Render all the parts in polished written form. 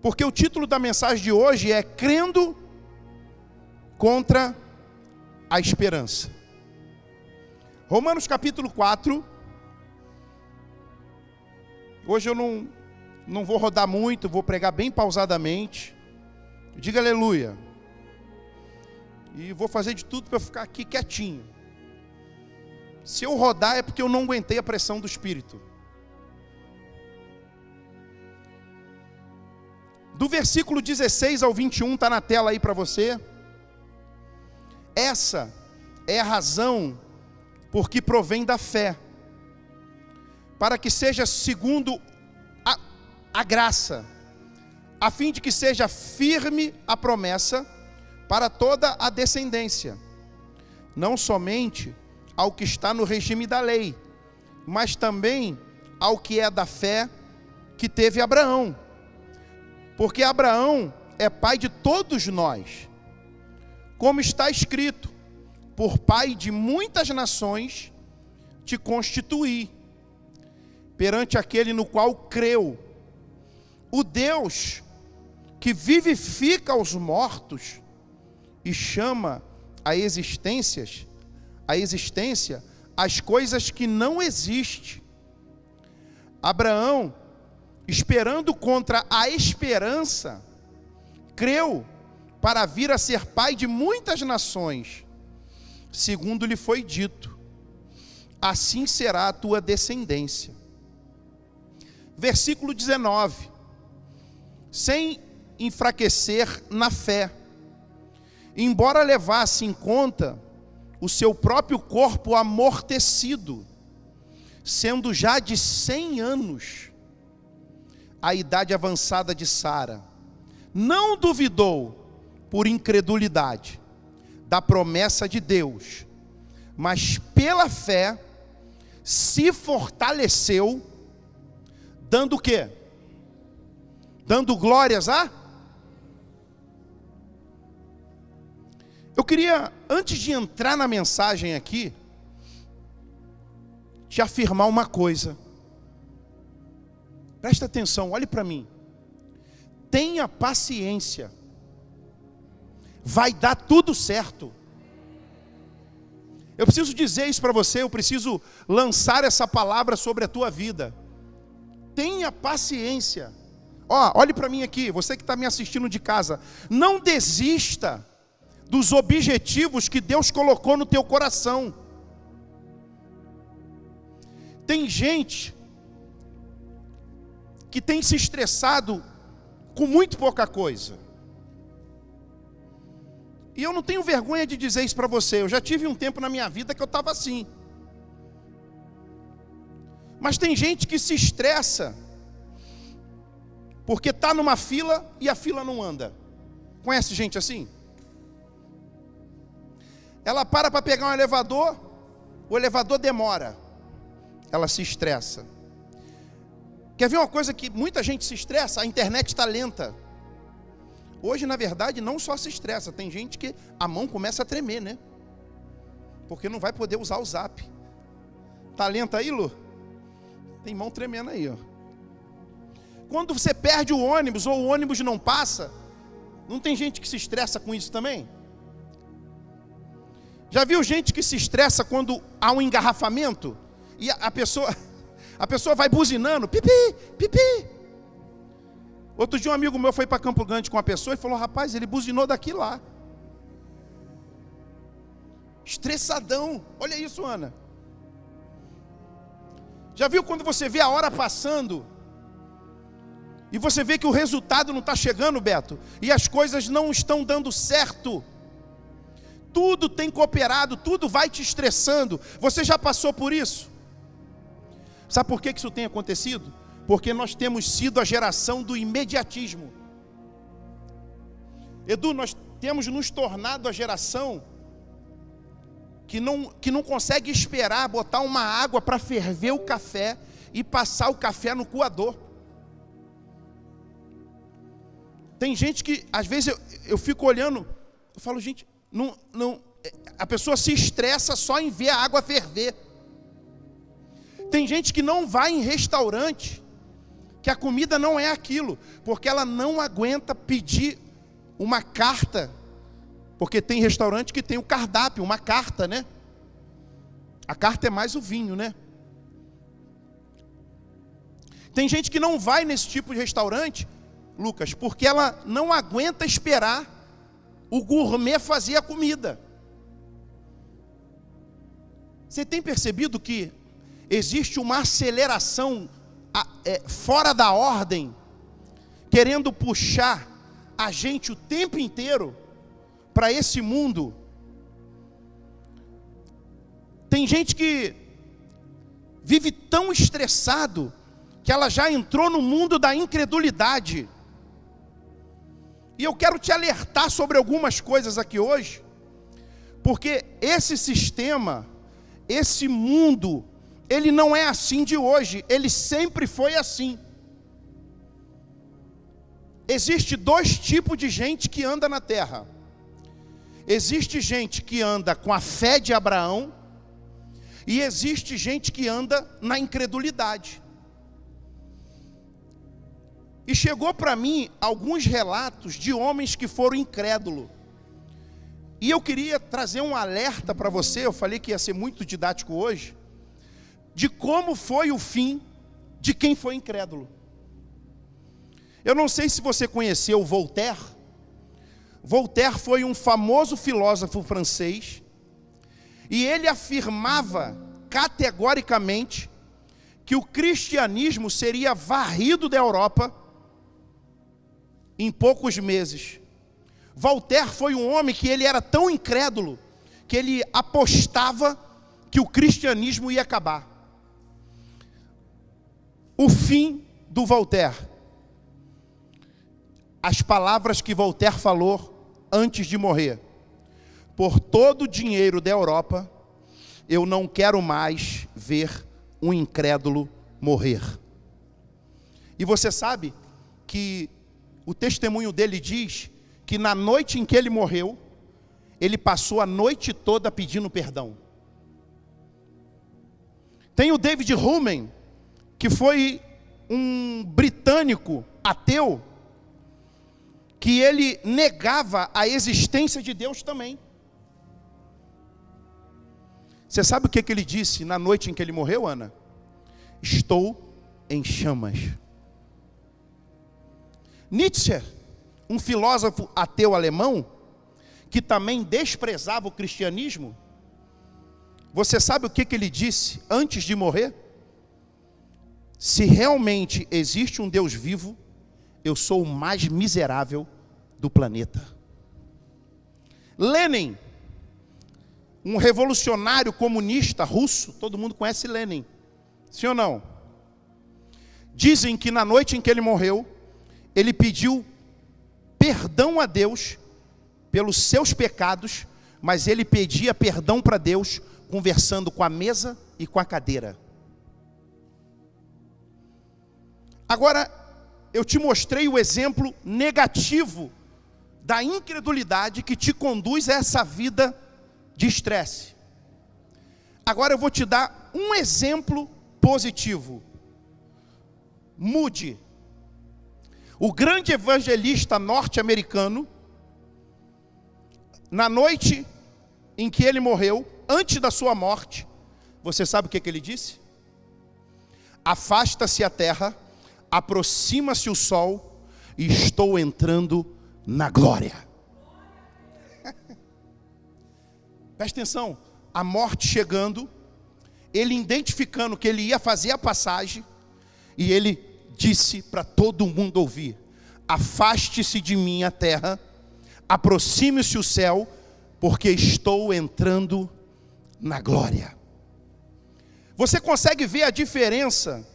Porque o título da mensagem de hoje é Crendo contra a Esperança. Romanos capítulo 4. Hoje eu não vou rodar muito, vou pregar bem pausadamente. Diga aleluia. E vou fazer de tudo para ficar aqui quietinho. Se eu rodar é porque eu não aguentei a pressão do Espírito. Do versículo 16 ao 21, está na tela aí para você. Essa é a razão por que provém da fé, para que seja segundo a graça, a fim de que seja firme a promessa para toda a descendência, não somente ao que está no regime da lei, mas também ao que é da fé que teve Abraão. Porque Abraão é pai de todos nós, como está escrito: por pai de muitas nações te constituí, perante aquele no qual creu, o Deus que vivifica os mortos e chama a existência as coisas que não existem. Abraão, esperando contra a esperança, creu para vir a ser pai de muitas nações, segundo lhe foi dito: assim será a tua descendência. Versículo 19: sem enfraquecer na fé, embora levasse em conta o seu próprio corpo amortecido, sendo já de 100 anos, a idade avançada de Sara, não duvidou por incredulidade da promessa de Deus, mas pela fé se fortaleceu, dando o quê? Dando glórias a? Eu queria, antes de entrar na mensagem aqui, te afirmar uma coisa. Presta atenção, olhe para mim. Tenha paciência. Vai dar tudo certo. Eu preciso dizer isso para você, eu preciso lançar essa palavra sobre a tua vida. Tenha paciência. Olhe para mim aqui, você que está me assistindo de casa. Não desista dos objetivos que Deus colocou no teu coração. Tem gente que tem se estressado com muito pouca coisa. E eu não tenho vergonha de dizer isso para você. Eu já tive um tempo na minha vida que eu estava assim. Mas tem gente que se estressa porque está numa fila e a fila não anda. Conhece gente assim? Ela para pegar um elevador, o elevador demora. Ela se estressa. Quer ver uma coisa que muita gente se estressa? A internet está lenta. Hoje, na verdade, não só se estressa, tem gente que a mão começa a tremer, né? Porque não vai poder usar o zap. Tá lenta aí, Lu? Tem mão tremendo aí, ó. Quando você perde o ônibus ou o ônibus não passa, não tem gente que se estressa com isso também? Já viu gente que se estressa quando há um engarrafamento? E a pessoa vai buzinando, pipi, pipi. Outro dia um amigo meu foi para Campo Grande com uma pessoa e falou: rapaz, ele buzinou daqui lá. Estressadão. Olha isso, Ana. Já viu quando você vê a hora passando e você vê que o resultado não está chegando, Beto? E as coisas não estão dando certo. Tudo tem cooperado, tudo vai te estressando. Você já passou por isso? Sabe por que isso tem acontecido? Porque nós temos sido a geração do imediatismo. Edu, nós temos nos tornado a geração que não consegue esperar botar uma água para ferver o café e passar o café no coador. Tem gente que, às vezes, eu fico olhando, eu falo, gente, a pessoa se estressa só em ver a água ferver. Tem gente que não vai em restaurante que a comida não é aquilo, porque ela não aguenta pedir uma carta, porque tem restaurante que tem o cardápio, uma carta, né? A carta é mais o vinho, né? Tem gente que não vai nesse tipo de restaurante, Lucas, porque ela não aguenta esperar o gourmet fazer a comida. Você tem percebido que existe uma aceleração fora da ordem, querendo puxar a gente o tempo inteiro para esse mundo? Tem gente que vive tão estressado que ela já entrou no mundo da incredulidade. E eu quero te alertar sobre algumas coisas aqui hoje, porque esse sistema, esse mundo, ele não é assim de hoje, ele sempre foi assim. Existe dois tipos de gente que anda na terra. Existe gente que anda com a fé de Abraão, e existe gente que anda na incredulidade. E chegou para mim alguns relatos de homens que foram incrédulos. E eu queria trazer um alerta para você, eu falei que ia ser muito didático hoje, de como foi o fim de quem foi incrédulo. Eu não sei se você conheceu Voltaire. Voltaire foi um famoso filósofo francês, e ele afirmava categoricamente que o cristianismo seria varrido da Europa em poucos meses. Voltaire foi um homem que ele era tão incrédulo que ele apostava que o cristianismo ia acabar. O fim do Voltaire. As palavras que Voltaire falou antes de morrer: por todo o dinheiro da Europa, eu não quero mais ver um incrédulo morrer. E você sabe que o testemunho dele diz que na noite em que ele morreu, ele passou a noite toda pedindo perdão. Tem o David Hume, que foi um britânico ateu, que ele negava a existência de Deus também. Você sabe o que ele disse na noite em que ele morreu, Ana? Estou em chamas. Nietzsche, um filósofo ateu alemão, que também desprezava o cristianismo, você sabe o que ele disse antes de morrer? Se realmente existe um Deus vivo, eu sou o mais miserável do planeta. Lenin, um revolucionário comunista russo, todo mundo conhece Lenin, sim ou não? Dizem que na noite em que ele morreu, ele pediu perdão a Deus pelos seus pecados, mas ele pedia perdão para Deus conversando com a mesa e com a cadeira. Agora, eu te mostrei o exemplo negativo da incredulidade que te conduz a essa vida de estresse. Agora eu vou te dar um exemplo positivo. Moody, o grande evangelista norte-americano, na noite em que ele morreu, antes da sua morte, você sabe o que ele disse? Afasta-se a terra, aproxima-se o sol, e estou entrando na glória. Presta atenção, a morte chegando, ele identificando que ele ia fazer a passagem, e ele disse para todo mundo ouvir: afaste-se de mim a terra, aproxime-se o céu, porque estou entrando na glória. Você consegue ver a diferença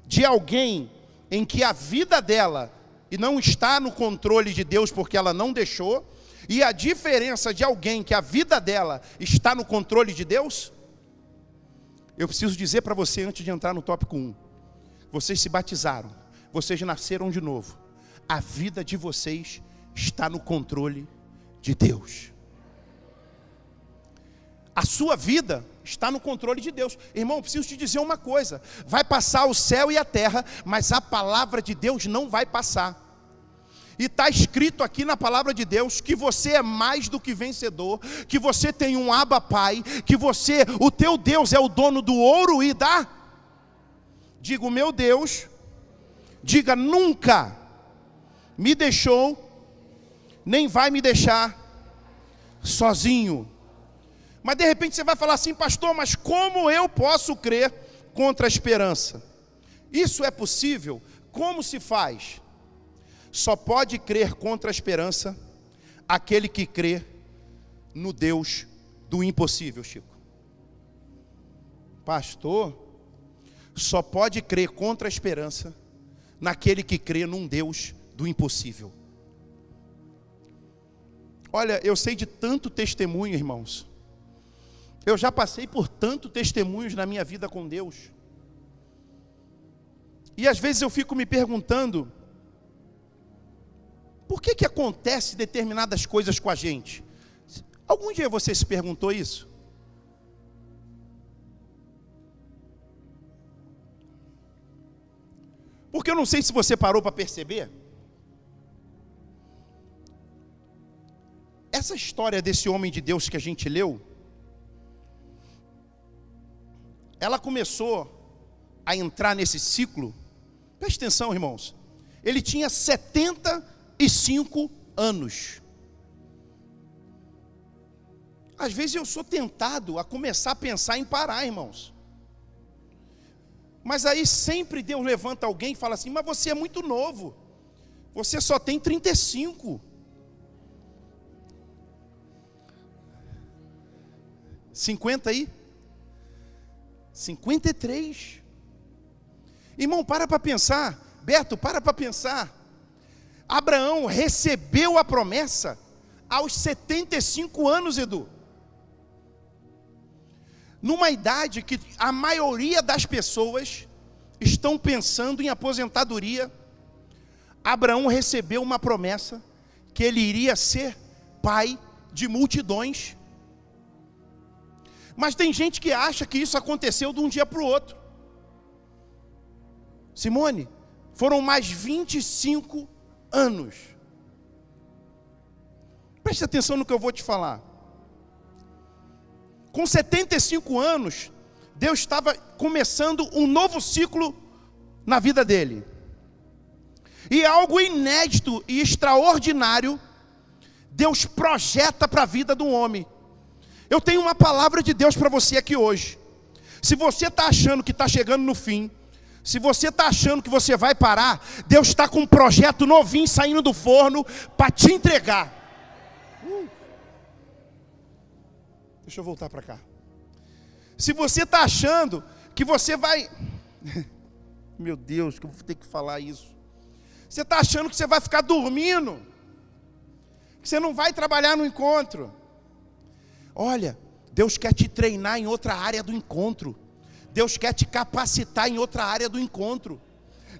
de alguém em que a vida dela e não está no controle de Deus porque ela não deixou, e a diferença de alguém que a vida dela está no controle de Deus? Eu preciso dizer para você antes de entrar no tópico 1. Vocês se batizaram, vocês nasceram de novo. A vida de vocês está no controle de Deus. A sua vida está no controle de Deus. Irmão, preciso te dizer uma coisa: vai passar o céu e a terra, mas a palavra de Deus não vai passar. E está escrito aqui na palavra de Deus que você é mais do que vencedor, que você tem um Abba Pai, que o teu Deus é o dono do ouro e da... Diga, o meu Deus, diga, nunca me deixou, nem vai me deixar sozinho. Mas de repente você vai falar assim: pastor, mas como eu posso crer contra a esperança? Isso é possível? Como se faz? Só pode crer contra a esperança aquele que crê no Deus do impossível, Chico. Pastor, só pode crer contra a esperança naquele que crê num Deus do impossível. Olha, eu sei de tanto testemunho, irmãos. Eu já passei por tanto testemunhos na minha vida com Deus. E às vezes eu fico me perguntando: por que acontece determinadas coisas com a gente? Algum dia você se perguntou isso? Porque eu não sei se você parou para perceber. Essa história desse homem de Deus que a gente leu, ela começou a entrar nesse ciclo. Preste atenção, irmãos. Ele tinha 75 anos. Às vezes eu sou tentado a começar a pensar em parar, irmãos. Mas aí sempre Deus levanta alguém e fala assim: mas você é muito novo, você só tem 35. 50 aí? 53. Irmão, para pensar. Beto, para pensar. Abraão recebeu a promessa aos 75 anos, Edu. Numa idade que a maioria das pessoas estão pensando em aposentadoria. Abraão recebeu uma promessa que ele iria ser pai de multidões. Mas tem gente que acha que isso aconteceu de um dia para o outro. Simone, foram mais 25 anos. Preste atenção no que eu vou te falar. Com 75 anos, Deus estava começando um novo ciclo na vida dele. E algo inédito e extraordinário Deus projeta para a vida do homem. Eu tenho uma palavra de Deus para você aqui hoje. Se você está achando que está chegando no fim, se você está achando que você vai parar, Deus está com um projeto novinho saindo do forno para te entregar. Deixa eu voltar para cá. Se você está achando que você vai... Meu Deus, que eu vou ter que falar isso. Você está achando que você vai ficar dormindo, que você não vai trabalhar no encontro. Olha, Deus quer te treinar em outra área do encontro. Deus quer te capacitar em outra área do encontro.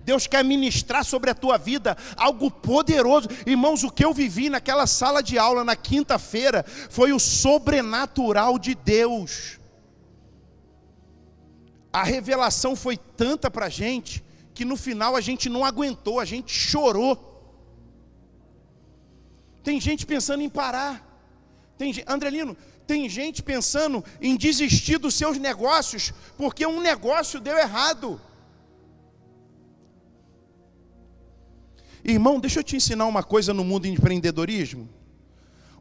Deus quer ministrar sobre a tua vida algo poderoso. Irmãos, o que eu vivi naquela sala de aula na quinta-feira foi o sobrenatural de Deus. A revelação foi tanta para a gente que no final a gente não aguentou, a gente chorou. Tem gente pensando em parar. Andrelino, tem gente pensando em desistir dos seus negócios porque um negócio deu errado. Irmão, deixa eu te ensinar uma coisa no mundo do empreendedorismo.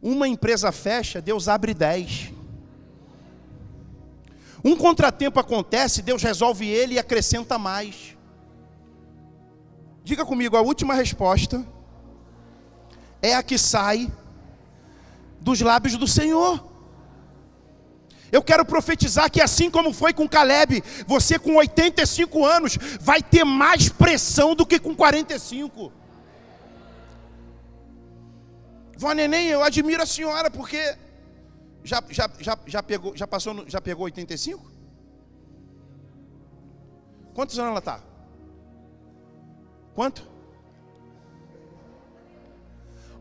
Uma empresa fecha, Deus abre 10. Um contratempo acontece, Deus resolve ele e acrescenta mais. Diga comigo, a última resposta é a que sai dos lábios do Senhor. Eu quero profetizar que assim como foi com Caleb, você com 85 anos vai ter mais pressão do que com 45. Vó Neném, eu admiro a senhora porque já pegou 85? Quantos anos ela está? Quanto?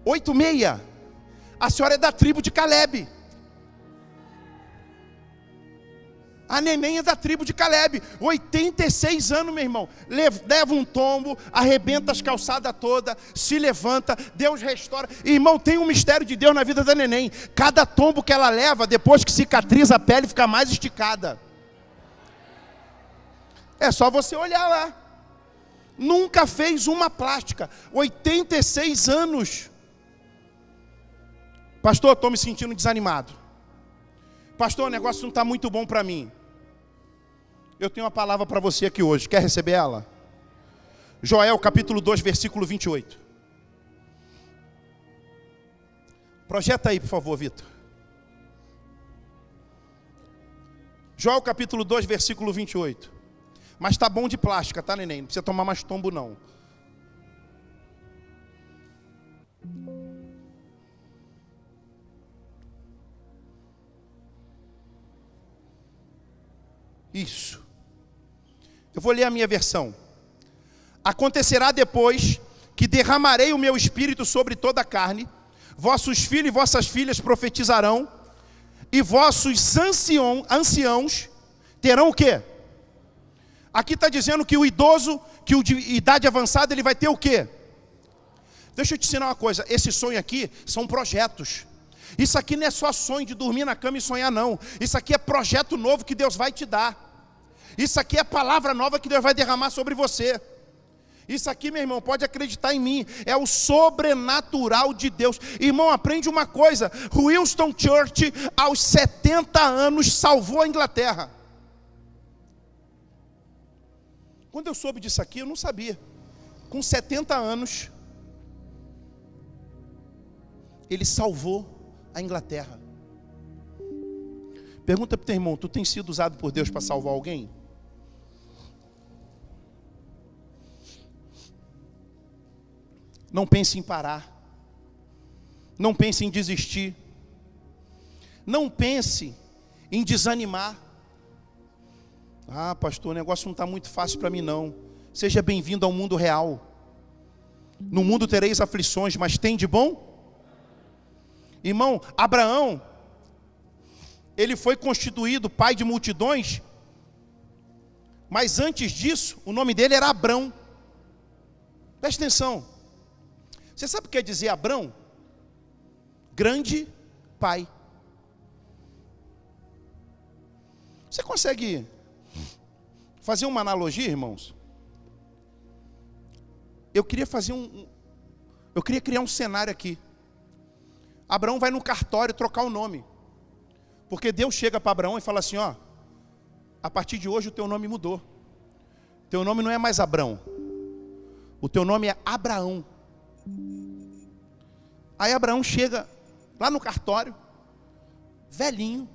86. A senhora é da tribo de Caleb. A neném é da tribo de Caleb, 86 anos, meu irmão. Leva um tombo, arrebenta as calçadas todas, se levanta, Deus restaura. Irmão, tem um mistério de Deus na vida da neném. Cada tombo que ela leva, depois que cicatriza, a pele fica mais esticada. É só você olhar lá. Nunca fez uma plástica, 86 anos. Pastor, estou me sentindo desanimado. Pastor, o negócio não está muito bom para mim. Eu tenho uma palavra para você aqui hoje, quer receber ela? Joel capítulo 2, versículo 28. Projeta aí, por favor, Vitor. Joel capítulo 2, versículo 28. Mas tá bom de plástica, tá, neném? Não precisa tomar mais tombo, não. Isso. Eu vou ler a minha versão. Acontecerá depois que derramarei o meu espírito sobre toda a carne, vossos filhos e vossas filhas profetizarão, e vossos anciãos terão o quê? Aqui está dizendo que o idoso, que o de idade avançada, ele vai ter o quê? Deixa eu te ensinar uma coisa, esse sonho aqui são projetos. Isso aqui não é só sonho de dormir na cama e sonhar, não. Isso aqui é projeto novo que Deus vai te dar. Isso aqui é palavra nova que Deus vai derramar sobre você. Isso aqui, meu irmão, pode acreditar em mim, é o sobrenatural de Deus. Irmão, aprende uma coisa, Winston Churchill, aos 70 anos, salvou a Inglaterra. Quando eu soube disso aqui, eu não sabia. Com 70 anos, ele salvou a Inglaterra. Pergunta para o teu irmão, tu tem sido usado por Deus para salvar alguém? Não pense em parar. Não pense em desistir. Não pense em desanimar. Ah, pastor, o negócio não está muito fácil para mim não. Seja bem-vindo ao mundo real. No mundo tereis aflições, mas tem de bom? Irmão, Abraão, ele foi constituído pai de multidões, mas antes disso, o nome dele era Abrão. Presta atenção. Você sabe o que quer dizer Abrão? Grande pai. Você consegue fazer uma analogia, irmãos? Eu queria criar um cenário aqui. Abraão vai no cartório trocar o nome. Porque Deus chega para Abraão e fala assim, ó, a partir de hoje o teu nome mudou. Teu nome não é mais Abrão. O teu nome é Abraão. Aí Abraão chega lá no cartório, velhinho,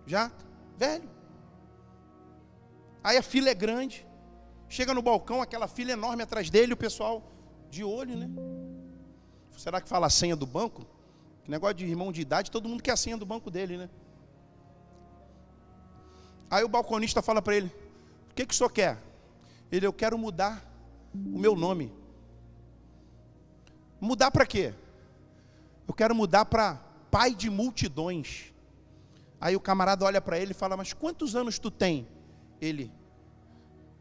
já velho. Aí a fila é grande, chega no balcão, aquela fila enorme atrás dele, o pessoal de olho, né? Será que fala a senha do banco? Negócio de irmão de idade, todo mundo quer a senha do banco dele, né? Aí o balconista fala para ele, o que o senhor quer? Ele, eu quero mudar o meu nome. Mudar para quê? Eu quero mudar para pai de multidões. Aí o camarada olha para ele e fala, mas quantos anos tu tem? Ele,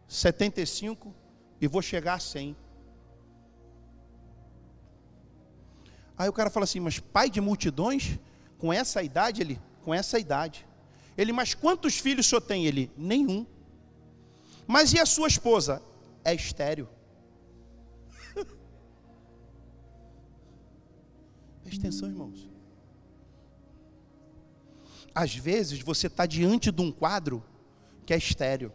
75 e vou chegar a 100. Aí o cara fala assim, mas pai de multidões? Com essa idade? Ele, com essa idade. Ele, mas quantos filhos o senhor tem? Ele, nenhum. Mas e a sua esposa? É estéril. Presta atenção, irmãos. Às vezes você está diante de um quadro que é estéril.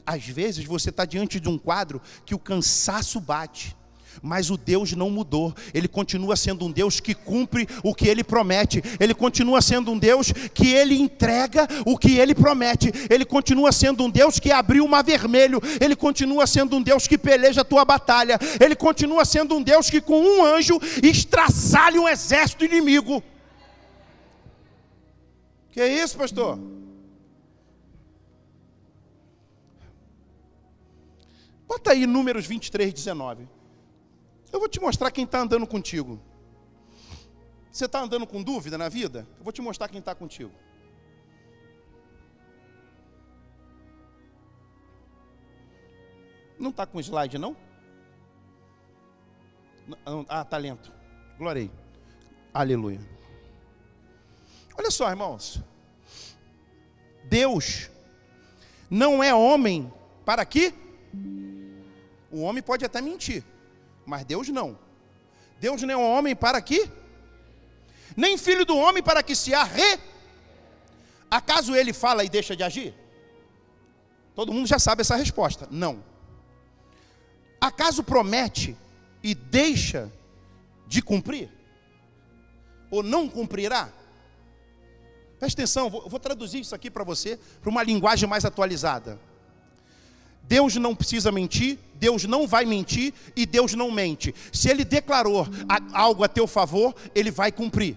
Às vezes você está diante de um quadro que o cansaço bate. Mas o Deus não mudou. Ele continua sendo um Deus que cumpre o que Ele promete. Ele continua sendo um Deus que Ele entrega o que Ele promete. Ele continua sendo um Deus que abriu o mar vermelho. Ele continua sendo um Deus que peleja a tua batalha. Ele continua sendo um Deus que com um anjo estraçalha um exército inimigo. Que é isso, pastor? Bota aí Números 23, 19. Eu vou te mostrar quem está andando contigo. Você está andando com dúvida na vida? Eu vou te mostrar quem está contigo. Não está com slide, não? Ah, está lento. Glória. Aleluia. Olha só, irmãos. Deus não é homem para que? O homem pode até mentir, mas Deus não. Deus não é um homem para que? Nem filho do homem para que se Acaso ele fala e deixa de agir? Todo mundo já sabe essa resposta. Não. Acaso promete e deixa de cumprir? Ou não cumprirá? Presta atenção, eu vou traduzir isso aqui para você, para uma linguagem mais atualizada. Deus não precisa mentir, Deus não vai mentir e Deus não mente. Se Ele declarou algo a teu favor, Ele vai cumprir.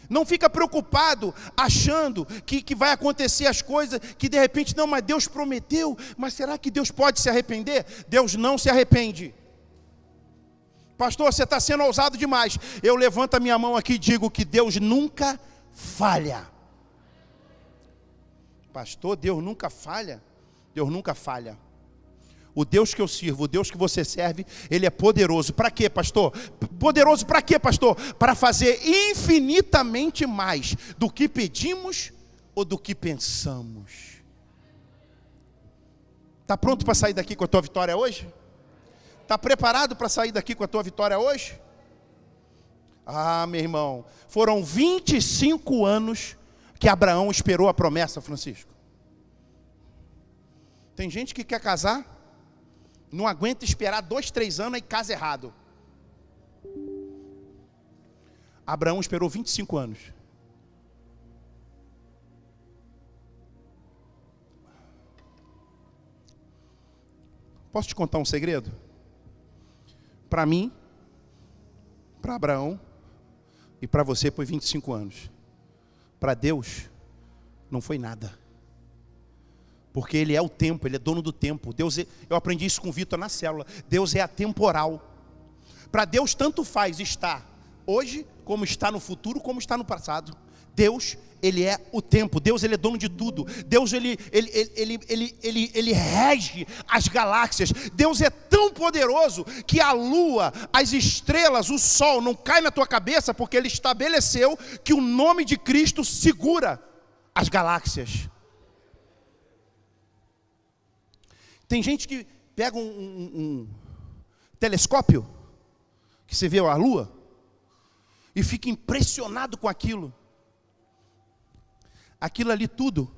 Não fica preocupado achando que vai acontecer as coisas, que de repente, não, mas Deus prometeu, mas será que Deus pode se arrepender? Deus não se arrepende. Pastor, você está sendo ousado demais. Eu levanto a minha mão aqui e digo que Deus nunca falha. Pastor, Deus nunca falha? Deus nunca falha. O Deus que eu sirvo, o Deus que você serve, Ele é poderoso. Para quê, pastor? Poderoso para quê, pastor? Para fazer infinitamente mais do que pedimos ou do que pensamos. Está pronto para sair daqui com a tua vitória hoje? Está preparado para sair daqui com a tua vitória hoje? Ah, meu irmão, foram 25 anos que Abraão esperou a promessa, Francisco. Tem gente que quer casar, não aguenta esperar 2, 3 anos e casa errado. Abraão esperou 25 anos. Posso te contar um segredo? Para mim, para Abraão e para você foi 25 anos. Para Deus, não foi nada. Porque Ele é o tempo, Ele é dono do tempo. Deus eu aprendi isso com o Vitor na célula. Deus é atemporal. Para Deus tanto faz estar hoje, como está no futuro, como está no passado. Deus, Ele é o tempo. Deus, Ele é dono de tudo. Deus, Ele rege as galáxias. Deus é tão poderoso que a lua, as estrelas, o sol não cai na tua cabeça, porque Ele estabeleceu que o nome de Cristo segura as galáxias. Tem gente que pega um telescópio, que você vê a lua, e fica impressionado com aquilo. Aquilo ali tudo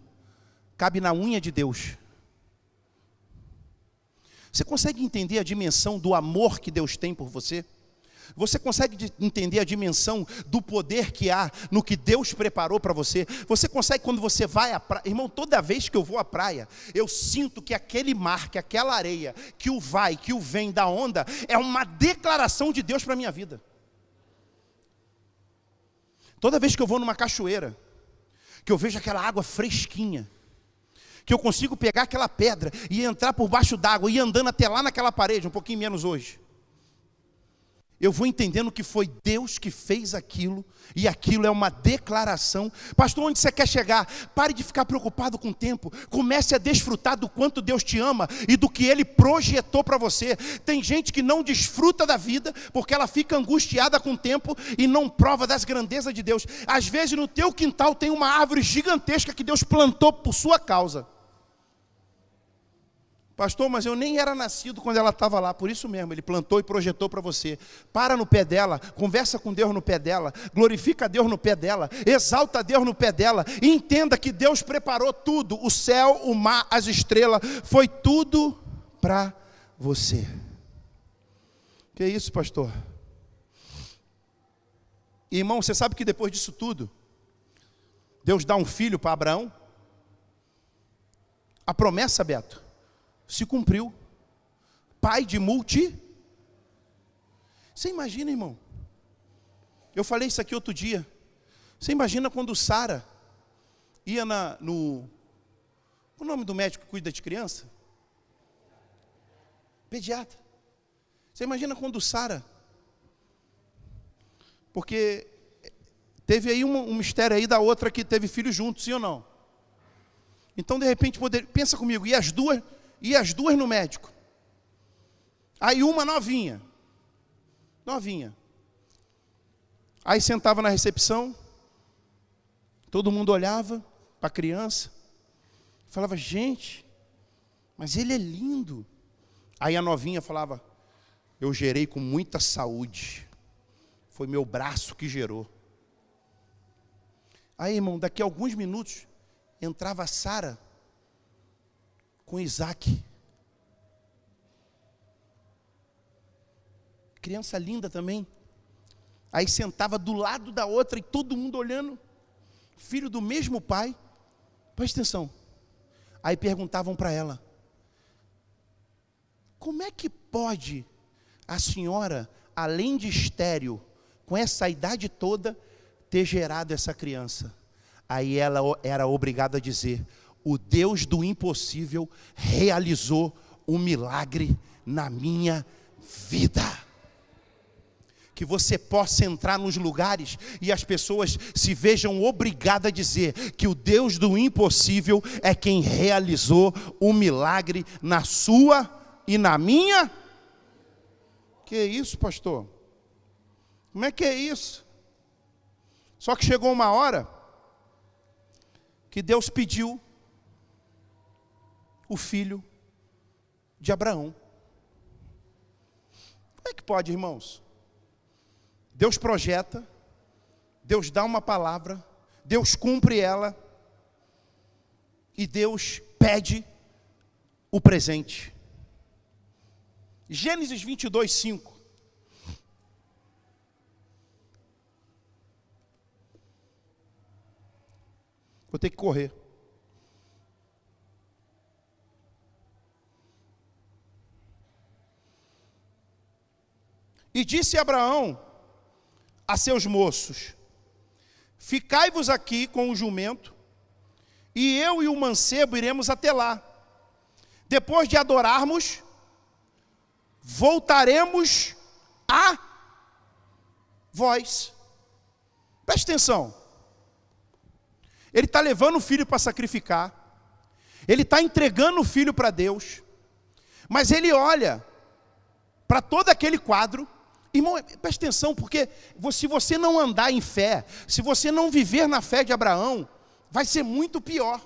cabe na unha de Deus. Você consegue entender a dimensão do amor que Deus tem por você? Você consegue entender a dimensão do poder que há no que Deus preparou para você? Você consegue, quando você vai à praia, irmão, toda vez que eu vou à praia, eu sinto que aquele mar, que aquela areia, que o vai, que o vem da onda, é uma declaração de Deus para a minha vida. Toda vez que eu vou numa cachoeira, que eu vejo aquela água fresquinha, que eu consigo pegar aquela pedra e entrar por baixo d'água, e ir andando até lá naquela parede, um pouquinho menos hoje, eu vou entendendo que foi Deus que fez aquilo, e aquilo é uma declaração. Pastor, onde você quer chegar? Pare de ficar preocupado com o tempo, comece a desfrutar do quanto Deus te ama, e do que Ele projetou para você. Tem gente que não desfruta da vida, porque ela fica angustiada com o tempo, e não prova das grandezas de Deus. Às vezes no teu quintal tem uma árvore gigantesca, que Deus plantou por sua causa. Pastor, mas eu nem era nascido quando ela estava lá. Por isso mesmo, Ele plantou e projetou para você. Para no pé dela, conversa com Deus no pé dela, glorifica Deus no pé dela, exalta Deus no pé dela, e entenda que Deus preparou tudo, o céu, o mar, as estrelas, foi tudo para você. Que isso, pastor? Irmão, você sabe que depois disso tudo, Deus dá um filho para Abraão? A promessa, Beto, se cumpriu. Pai de Você imagina, irmão? Eu falei isso aqui outro dia. Você imagina quando Sara ia no... Qual o nome do médico que cuida de criança? Pediatra. Você imagina quando Sara... Porque teve aí um mistério aí da outra que teve filho junto, sim ou não? Então, de repente, pensa comigo, e as duas E as duas no médico. Aí uma novinha. Aí sentava na recepção, todo mundo olhava para a criança, falava, gente, mas ele é lindo. Aí a novinha falava, eu gerei com muita saúde, foi meu braço que gerou. Aí, irmão, daqui a alguns minutos, entrava a Sara com Isaac. Criança linda também. Aí sentava do lado da outra e todo mundo olhando. Filho do mesmo pai. Presta atenção. Aí perguntavam para ela, como é que pode a senhora, além de estéril, com essa idade toda, ter gerado essa criança? Aí ela era obrigada a dizer, o Deus do impossível realizou um milagre na minha vida. Que você possa entrar nos lugares e as pessoas se vejam obrigadas a dizer que o Deus do impossível é quem realizou o milagre na sua e na minha. Que isso, pastor? Como é que é isso? Só que chegou uma hora que Deus pediu o filho de Abraão. Como é que pode, irmãos? Deus projeta, Deus dá uma palavra, Deus cumpre ela, e Deus pede o presente. Gênesis 22, 5. Vou ter que correr. E disse Abraão a seus moços, ficai-vos aqui com o jumento, e eu e o mancebo iremos até lá. Depois de adorarmos, voltaremos a vós. Preste atenção. Ele está levando o filho para sacrificar, ele está entregando o filho para Deus, mas ele olha para todo aquele quadro. Irmão, preste atenção, porque se você não andar em fé, se você não viver na fé de Abraão, vai ser muito pior.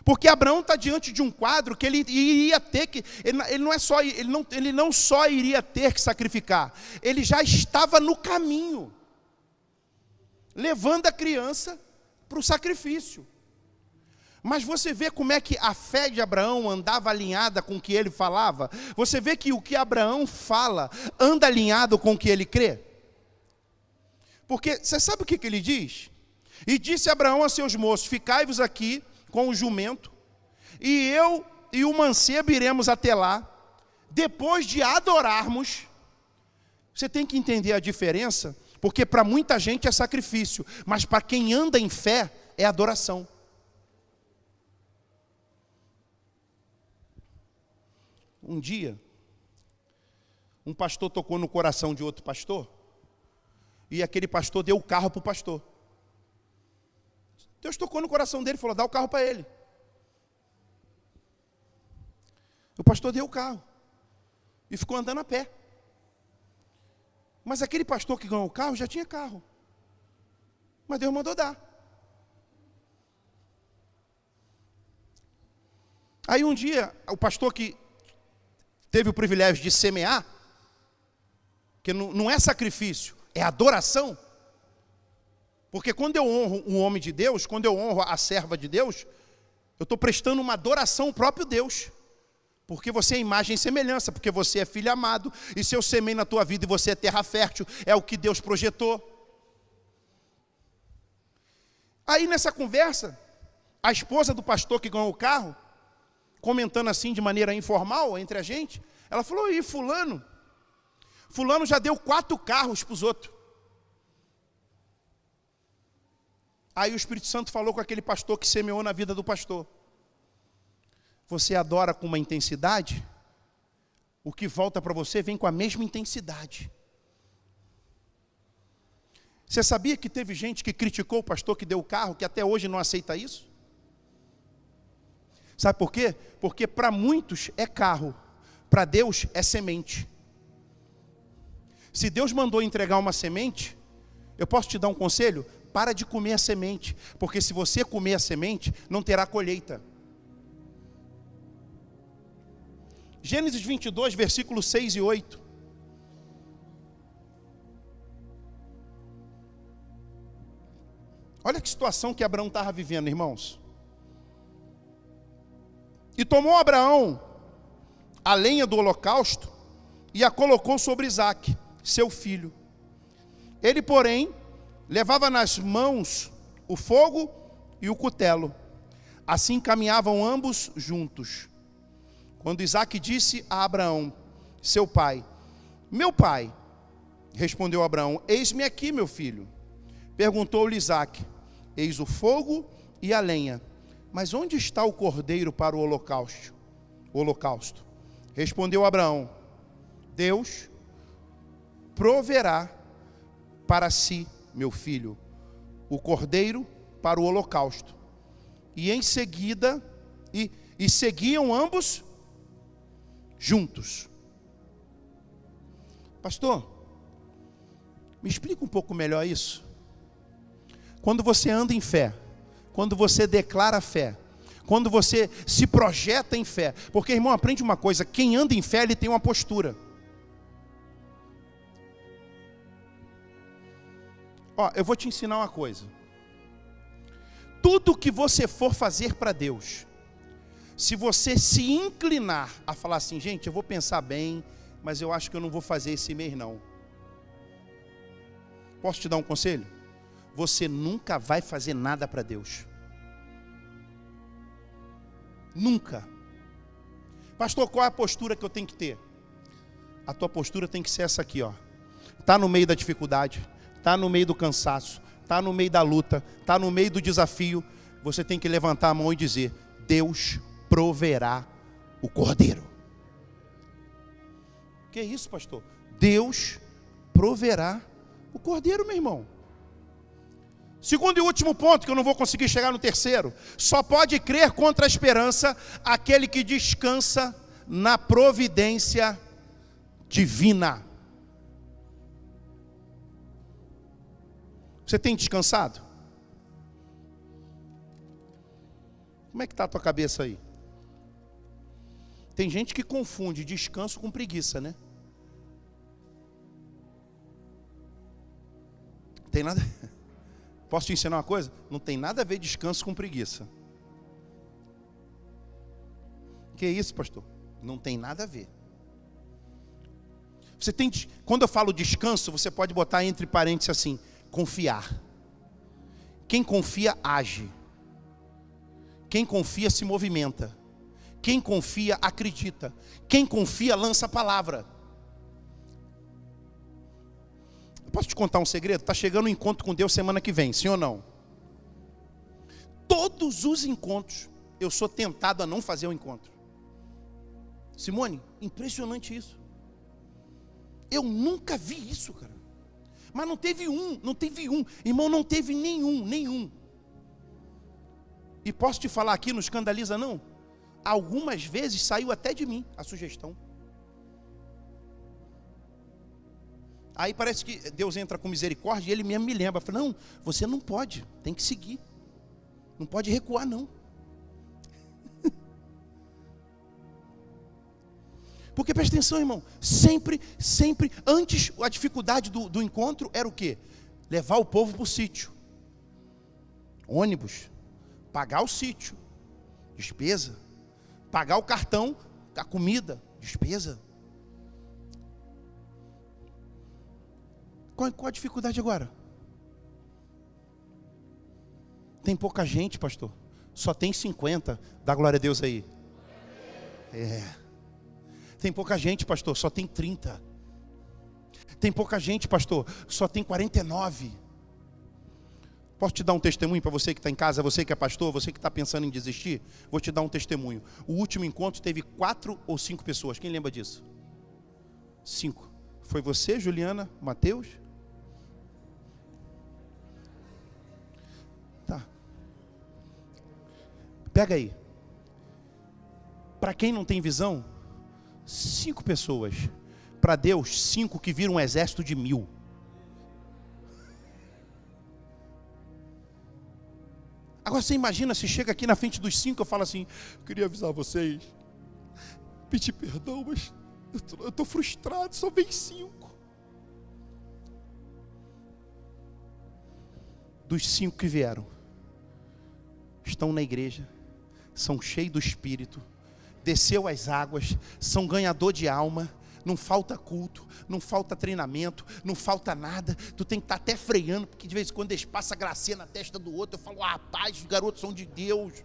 Porque Abraão está diante de um quadro que ele iria ter que, ele não só iria ter que sacrificar, ele já estava no caminho, levando a criança para o sacrifício. Mas você vê como é que a fé de Abraão andava alinhada com o que ele falava? Você vê que o que Abraão fala anda alinhado com o que ele crê? Porque você sabe o que ele diz? E disse Abraão a seus moços, ficai-vos aqui com o jumento, e eu e o mancebo iremos até lá. Depois de adorarmos, você tem que entender a diferença, porque para muita gente é sacrifício, mas para quem anda em fé é adoração. Um dia, um pastor tocou no coração de outro pastor, e aquele pastor deu o carro para o pastor. Deus tocou no coração dele e falou, dá o carro para ele. O pastor deu o carro, e ficou andando a pé. Mas aquele pastor que ganhou o carro, já tinha carro. Mas Deus mandou dar. Aí um dia, o pastor que teve o privilégio de semear, que não é sacrifício, é adoração. Porque quando eu honro um homem de Deus, quando eu honro a serva de Deus, eu estou prestando uma adoração ao próprio Deus. Porque você é imagem e semelhança, porque você é filho amado, e se eu semei na tua vida e você é terra fértil, é o que Deus projetou. Aí nessa conversa, a esposa do pastor que ganhou o carro, comentando assim de maneira informal entre a gente, ela falou, e fulano já deu 4 carros para os outros. Aí o Espírito Santo falou com aquele pastor que semeou na vida do pastor. Você adora com uma intensidade, o que volta para você vem com a mesma intensidade. Você sabia que teve gente que criticou o pastor que deu o carro, que até hoje não aceita isso? Sabe por quê? Porque para muitos é carro, para Deus é semente. Se Deus mandou entregar uma semente, eu posso te dar um conselho? Para de comer a semente, porque se você comer a semente, não terá colheita. Gênesis 22, versículos 6 e 8. Olha que situação que Abraão estava vivendo, irmãos. E tomou Abraão a lenha do holocausto e a colocou sobre Isaque, seu filho. Ele, porém, levava nas mãos o fogo e o cutelo. Assim caminhavam ambos juntos. Quando Isaque disse a Abraão, seu pai: meu pai, respondeu Abraão, eis-me aqui, meu filho. Perguntou-lhe Isaque: eis o fogo e a lenha, mas onde está o cordeiro para o holocausto? Respondeu Abraão: Deus proverá para si, meu filho, o cordeiro para o holocausto. E em seguida, e seguiam ambos juntos. Pastor, me explica um pouco melhor isso. Quando você anda em fé, quando você declara fé, quando você se projeta em fé, porque, irmão, aprende uma coisa: quem anda em fé, ele tem uma postura. Ó, eu vou te ensinar uma coisa. Tudo que você for fazer para Deus, se você se inclinar a falar assim, gente, eu vou pensar bem, mas eu acho que eu não vou fazer esse mês não. Posso te dar um conselho? Você nunca vai fazer nada para Deus. Nunca. Pastor, qual é a postura que eu tenho que ter? A tua postura tem que ser essa aqui, ó. Tá no meio da dificuldade, tá no meio do cansaço, tá no meio da luta, tá no meio do desafio. Você tem que levantar a mão e dizer: Deus proverá o cordeiro. Que isso, pastor? Deus proverá o cordeiro, meu irmão. Segundo e último ponto, que eu não vou conseguir chegar no terceiro: só pode crer contra a esperança aquele que descansa na providência divina. Você tem descansado? Como é que está a tua cabeça aí? Tem gente que confunde descanso com preguiça, né? Tem nada. Posso te ensinar uma coisa? Não tem nada a ver descanso com preguiça. Que isso, pastor? Não tem nada a ver. Você tem, quando eu falo descanso, você pode botar entre parênteses assim: confiar. Quem confia age. Quem confia se movimenta. Quem confia acredita. Quem confia lança a palavra. Posso te contar um segredo? Está chegando um encontro com Deus semana que vem, sim ou não? Todos os encontros, eu sou tentado a não fazer o encontro. Simone, impressionante isso. Eu nunca vi isso, cara. Mas não teve um. Irmão, não teve nenhum. E posso te falar aqui, não escandaliza não? Algumas vezes saiu até de mim a sugestão. Aí parece que Deus entra com misericórdia e Ele mesmo me lembra. Fala: não, você não pode, tem que seguir. Não pode recuar não. Porque presta atenção, irmão, sempre, antes a dificuldade do encontro era o quê? Levar o povo para o sítio. Ônibus, pagar o sítio, despesa. Pagar o cartão, a comida, despesa. Qual a dificuldade agora? Tem pouca gente, pastor. Só tem 50. Dá glória a Deus aí. Tem pouca gente, pastor. Só tem 30. Tem pouca gente, pastor. Só tem 49. Posso te dar um testemunho para você que está em casa, você que é pastor, você que está pensando em desistir? Vou te dar um testemunho. O último encontro teve 4 ou 5 pessoas. Quem lembra disso? 5. Foi você, Juliana, Mateus? Tá. Pega aí. Para quem não tem visão, 5 pessoas. Para Deus, 5 que viram um exército de 1000. Agora você imagina se chega aqui na frente dos 5 eu falo assim: eu queria avisar vocês, pedir perdão, mas eu estou frustrado, só vem 5. Dos 5 que vieram, estão na igreja, são cheios do Espírito, desceu as águas, são ganhador de alma, não falta culto, não falta treinamento, não falta nada. Tu tem que estar até freando, porque de vez em quando eles passam a gracinha na testa do outro. Eu falo: rapaz, os garotos são de Deus.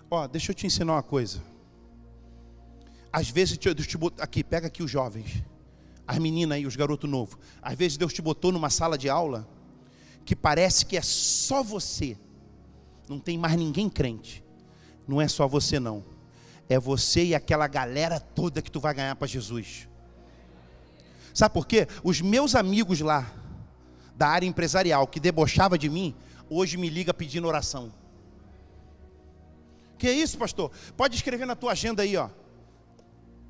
Ó, deixa eu te ensinar uma coisa. Às vezes Deus te botou aqui, pega aqui os jovens, as meninas aí, os garotos novos. Às vezes Deus te botou numa sala de aula que parece que é só você. Não tem mais ninguém crente. Não é só você não. É você e aquela galera toda que tu vai ganhar para Jesus. Sabe por quê? Os meus amigos lá, da área empresarial, que debochava de mim, hoje me liga pedindo oração. Que é isso, pastor? Pode escrever na tua agenda aí, ó.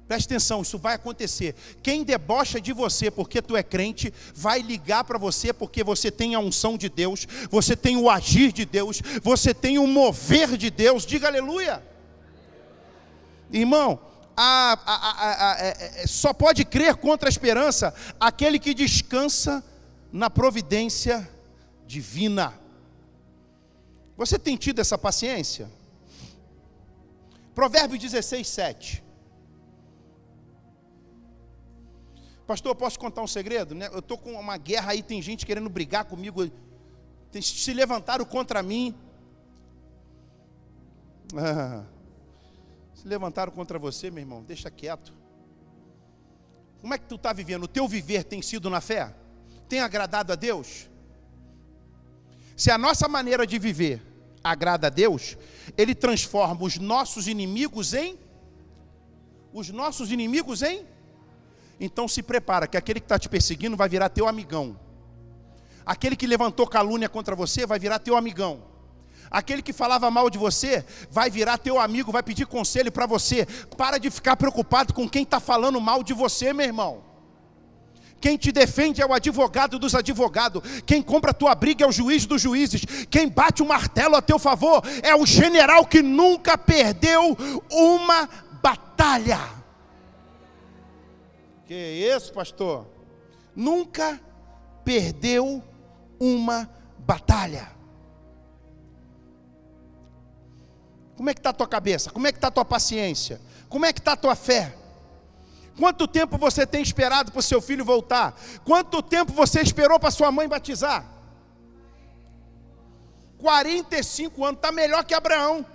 Preste atenção, isso vai acontecer. Quem debocha de você porque tu é crente, vai ligar para você porque você tem a unção de Deus, você tem o agir de Deus, você tem o mover de Deus. Diga aleluia. Irmão, só pode crer contra a esperança aquele que descansa na providência divina. Você tem tido essa paciência? Provérbios 16, 7. Pastor, eu posso contar um segredo? Eu estou com uma guerra aí, tem gente querendo brigar comigo, se levantaram contra mim. Se levantaram contra você, meu irmão, deixa quieto. Como é que tu está vivendo? O teu viver tem sido na fé? Tem agradado a Deus? Se a nossa maneira de viver agrada a Deus, Ele transforma os nossos inimigos em... Então se prepara, que aquele que está te perseguindo vai virar teu amigão. Aquele que levantou calúnia contra você vai virar teu amigão. Aquele que falava mal de você vai virar teu amigo, vai pedir conselho para você. Para de ficar preocupado com quem está falando mal de você, meu irmão. Quem te defende é o advogado dos advogados. Quem compra a tua briga é o juiz dos juízes. Quem bate o martelo a teu favor é o general que nunca perdeu uma batalha. Que isso, pastor? Nunca perdeu uma batalha. Como é que está a tua cabeça? Como é que está a tua paciência? Como é que está a tua fé? Quanto tempo você tem esperado para o seu filho voltar? Quanto tempo você esperou para sua mãe batizar? 45 anos, está melhor que Abraão.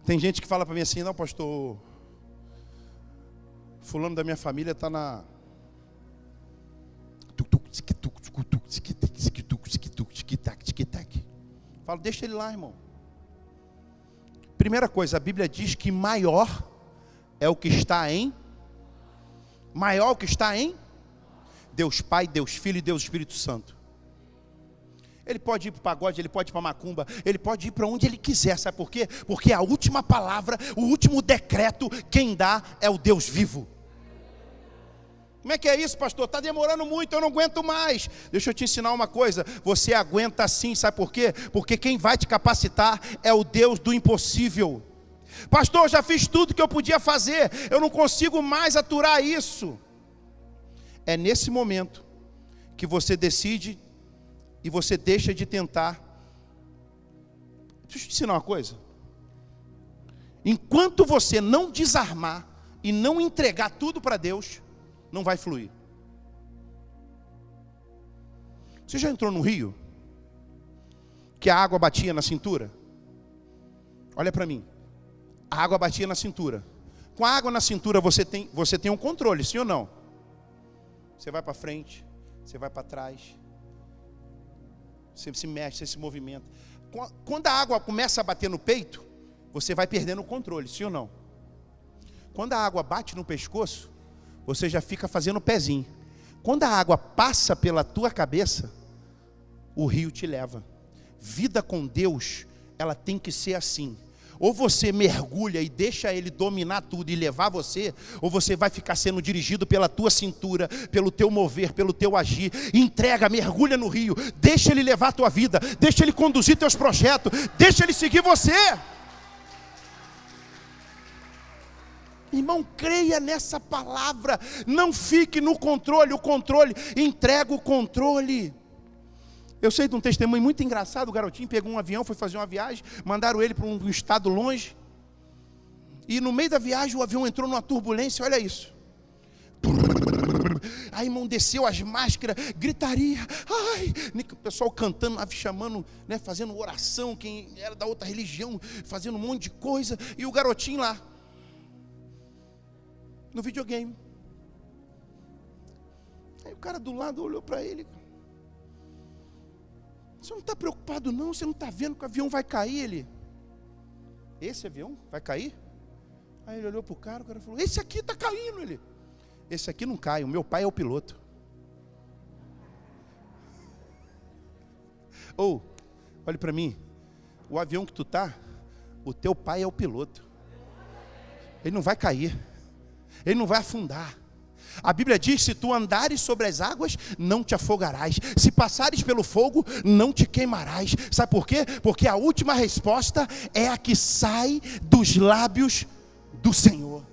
Tem gente que fala para mim assim: não, pastor, fulano da minha família está na... Falo, deixa ele lá, irmão. Primeira coisa, a Bíblia diz que maior é o que está em... Maior o que está em... Deus Pai, Deus Filho e Deus Espírito Santo. Ele pode ir para o pagode, ele pode ir para a macumba, ele pode ir para onde ele quiser, sabe por quê? Porque a última palavra, o último decreto, quem dá é o Deus vivo. Como é que é isso, pastor? Está demorando muito, eu não aguento mais. Deixa eu te ensinar uma coisa, você aguenta sim, sabe por quê? Porque quem vai te capacitar é o Deus do impossível. Pastor, eu já fiz tudo que eu podia fazer, eu não consigo mais aturar isso. É nesse momento que você decide e você deixa de tentar. Deixa eu te ensinar uma coisa. Enquanto você não desarmar e não entregar tudo para Deus, não vai fluir. Você já entrou no rio? Que a água batia na cintura? Olha para mim. A água batia na cintura. Com a água na cintura você tem um controle, sim ou não? Você vai para frente, você vai para trás. Você se mexe, você se movimenta. Quando a água começa a bater no peito, você vai perdendo o controle, sim ou não? Quando a água bate no pescoço, você já fica fazendo pezinho. Quando a água passa pela tua cabeça, o rio te leva. Vida com Deus, ela tem que ser assim. Ou você mergulha e deixa Ele dominar tudo e levar você, ou você vai ficar sendo dirigido pela tua cintura, pelo teu mover, pelo teu agir. Entrega, mergulha no rio, deixa Ele levar a tua vida, deixa Ele conduzir teus projetos, deixa Ele seguir você. Irmão, creia nessa palavra, não fique no controle, entrega o controle. Eu sei de um testemunho muito engraçado, o garotinho pegou um avião, foi fazer uma viagem, mandaram ele para um estado longe, e no meio da viagem o avião entrou numa turbulência, olha isso. Aí, irmão, desceu as máscaras, gritaria, ai, o pessoal cantando, chamando, né, fazendo oração, quem era da outra religião, fazendo um monte de coisa, e o garotinho lá, no videogame. Aí o cara do lado olhou para ele: você não está preocupado não? Você não está vendo que o avião vai cair? Ele: esse avião vai cair? Aí ele olhou para o cara falou: esse aqui está caindo. Ele: esse aqui não cai, o meu pai é o piloto. Ou, olhe para mim, o avião que tu está, o teu pai é o piloto. Ele não vai cair, ele não vai afundar. A Bíblia diz: se tu andares sobre as águas, não te afogarás. Se passares pelo fogo, não te queimarás. Sabe por quê? Porque a última resposta é a que sai dos lábios do Senhor.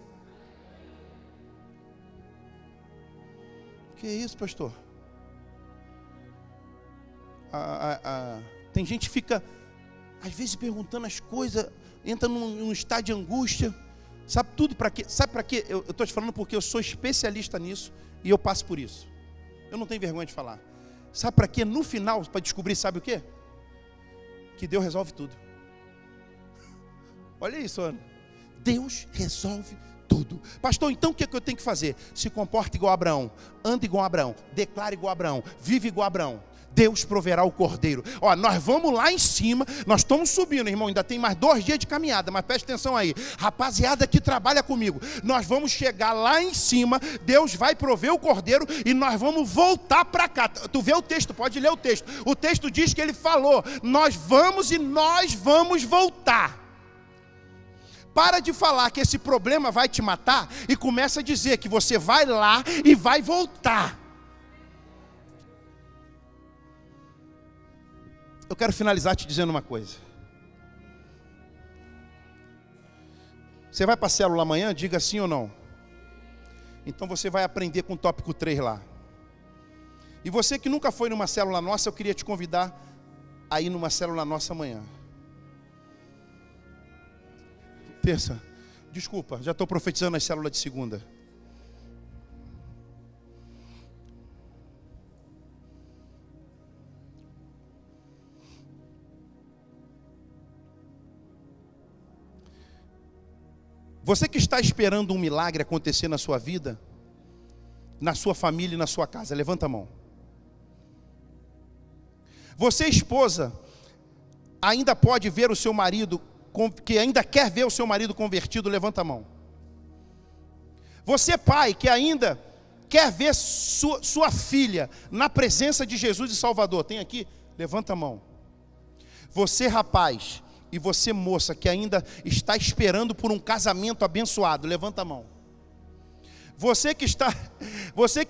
Que é isso, pastor? Tem gente que fica, às vezes, perguntando as coisas, entra num estado de angústia. Sabe tudo para quê? Sabe para quê? Eu estou te falando porque eu sou especialista nisso e eu passo por isso. Eu não tenho vergonha de falar. Sabe para quê? No final, para descobrir, sabe o quê? Que Deus resolve tudo. Olha isso, Ana. Deus resolve tudo. Pastor, então o que eu tenho que fazer? Se comporta igual a Abraão, anda igual a Abraão, declara igual a Abraão, vive igual a Abraão. Deus proverá o cordeiro. Ó, nós vamos lá em cima, nós estamos subindo, irmão, ainda tem mais 2 dias de caminhada, mas preste atenção aí, rapaziada que trabalha comigo, nós vamos chegar lá em cima, Deus vai prover o cordeiro e nós vamos voltar para cá. Tu vê o texto, pode ler o texto diz que ele falou, nós vamos e nós vamos voltar. Para de falar que esse problema vai te matar e começa a dizer que você vai lá e vai voltar. Eu quero finalizar te dizendo uma coisa. Você vai para a célula amanhã? Diga sim ou não. Então você vai aprender com o tópico 3 lá. E você que nunca foi numa célula nossa, eu queria te convidar a ir numa célula nossa amanhã. Terça. Desculpa, já estou profetizando as células de segunda. Você que está esperando um milagre acontecer na sua vida, na sua família e na sua casa, levanta a mão. Você, esposa, ainda pode ver o seu marido, que ainda quer ver o seu marido convertido, levanta a mão. Você, pai, que ainda quer ver sua filha na presença de Jesus e Salvador, tem aqui? Levanta a mão. Você, rapaz, e você, moça, que ainda está esperando por um casamento abençoado, levanta a mão. Você que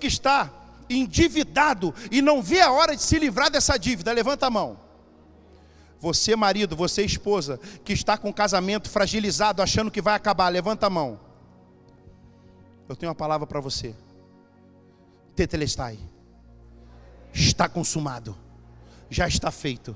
está endividado e não vê a hora de se livrar dessa dívida, levanta a mão. Você, marido, você, esposa, que está com o casamento fragilizado, achando que vai acabar, levanta a mão. Eu tenho uma palavra para você. Tetelestai. Está consumado. Já está feito.